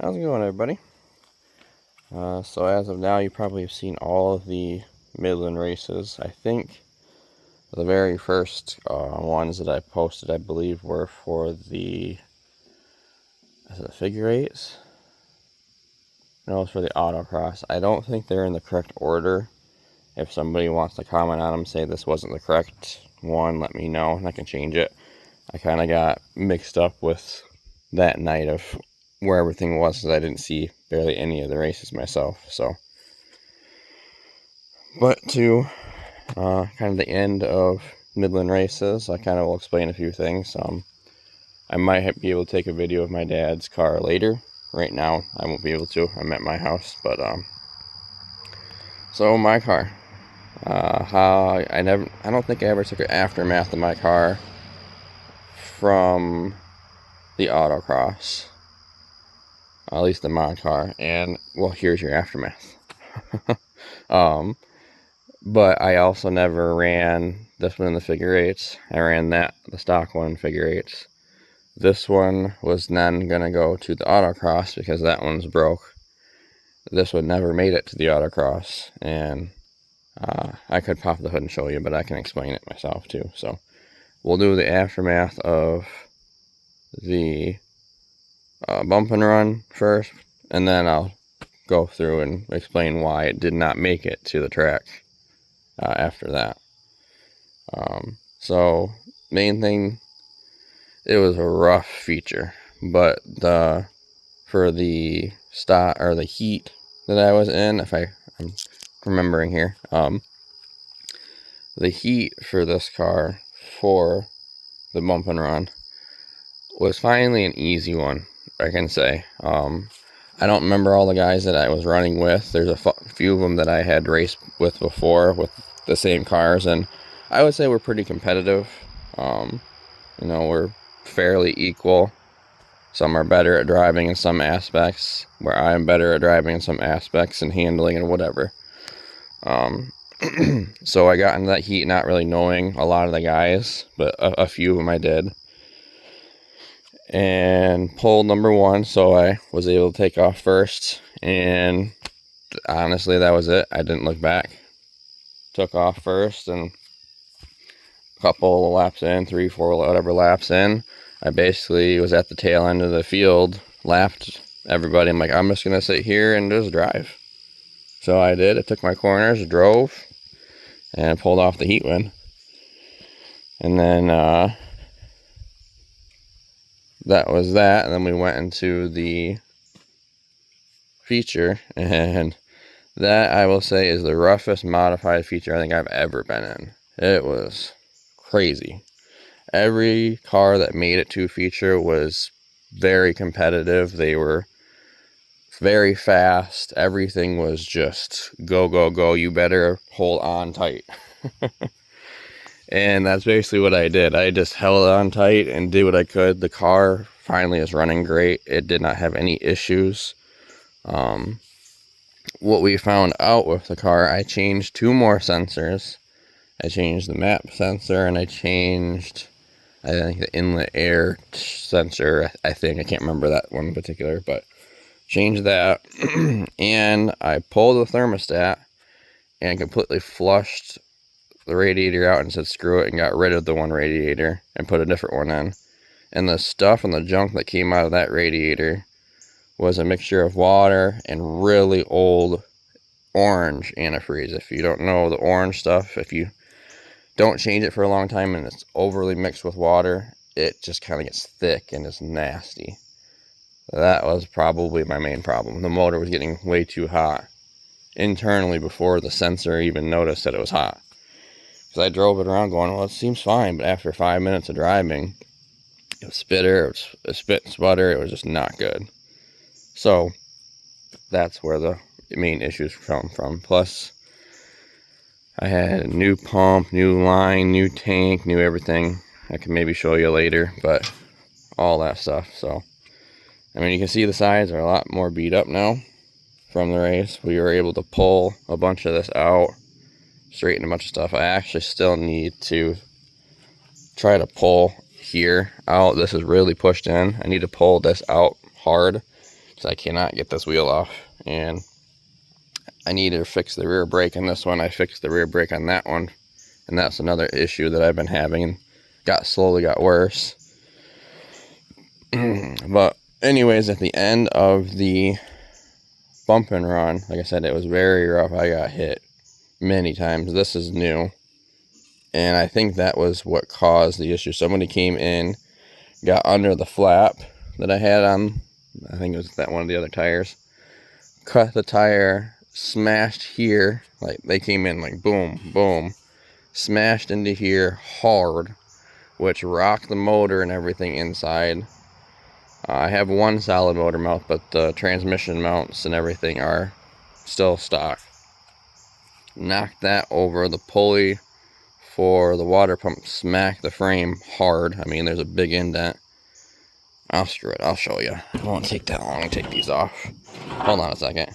How's it going, everybody? So as of now, you probably have seen all of the Midland races. I think the very first ones that I posted, I believe, were for the figure eights? No, it's for the autocross. I don't think they're in the correct order. If somebody wants to comment on them, say this wasn't the correct one, let me know, and I can change it. I kind of got mixed up with that night of where everything was, because I didn't see barely any of the races myself. But to kind of the end of Midland races, I kind of will explain a few things. I might be able to take a video of my dad's car later. Right now, I won't be able to. I'm at my house, but so my car. How I don't think I ever took an aftermath of my car from the autocross, at least the mod car. And well, here's your aftermath. But I also never ran this one in the figure eights. I ran the stock one in figure eights. This one was then going to go to the autocross because that one's broke. This one never made it to the autocross, and I could pop the hood and show you, but I can explain it myself too. So we'll do the aftermath of the bump and run first, and then I'll go through and explain why it did not make it to the track after that. So main thing, it was a rough feature, but for the stop or the heat that I was in, if I'm remembering here, the heat for this car for the bump and run was finally an easy one, I can say. I don't remember all the guys that I was running with. There's a few of them that I had raced with before with the same cars, and I would say we're pretty competitive. We're fairly equal. Some are better at driving in some aspects, where I'm better at driving in some aspects and handling and whatever. So I got into that heat not really knowing a lot of the guys, but a few of them I did. And pulled number one, so I was able to take off first, and honestly, that was it. I didn't look back. Took off first, and a couple of laps in, 3, 4, whatever laps in, I basically was at the tail end of the field, lapped everybody. I'm like, I'm just going to sit here and just drive. So I did. I took my corners, drove, and pulled off the heat win. And then that was that. And then we went into the feature, and that, I will say, is the roughest modified feature I think I've ever been in. It was crazy. Every car that made it to feature was very competitive. They were very fast. Everything was just go, go, go. You better hold on tight. And that's basically what I did. I just held on tight and did what I could. The car finally is running great. It did not have any issues. What we found out with the car, I changed 2 more sensors. I changed the map sensor, and I changed, I think, the inlet air sensor. I think, I can't remember that one in particular, but changed that. And I pulled the thermostat and completely flushed the radiator out and said screw it, and got rid of the one radiator and put a different one in. And the stuff and the junk that came out of that radiator was a mixture of water and really old orange antifreeze. If you don't know the orange stuff, if you don't change it for a long time and it's overly mixed with water, it just kind of gets thick and is nasty. That was probably my main problem. The motor was getting way too hot internally before the sensor even noticed that it was hot. Because I drove it around going, well, it seems fine, but after 5 minutes of driving, it was spitter, it was spit and sputter, it was just not good. So that's where the main issues come from. Plus, I had a new pump, new line, new tank, new everything. I can maybe show you later, but all that stuff. So, I mean, you can see the sides are a lot more beat up now from the race. We were able to pull a bunch of this out, straighten a bunch of stuff. I actually still need to try to pull here out. This is really pushed in. I need to pull this out hard So I cannot get this wheel off, and I need to fix the rear brake on this one. I fixed the rear brake on that one, and that's another issue that I've been having, and slowly got worse. But anyways, at the end of the bump and run, like I said, it was very rough. I got hit many times. This is new, and I think that was what caused the issue. Somebody came in, got under the flap that I had on, I think it was that one of the other tires, cut the tire, smashed here, like they came in like boom, boom, smashed into here hard, which rocked the motor and everything inside. I have one solid motor mount, but the transmission mounts and everything are still stock. Knocked that over. The pulley for the water pump smacked the frame hard. I mean, there's a big indent. Screw it, I'll show you. It won't take that long to take these off. Hold on a second.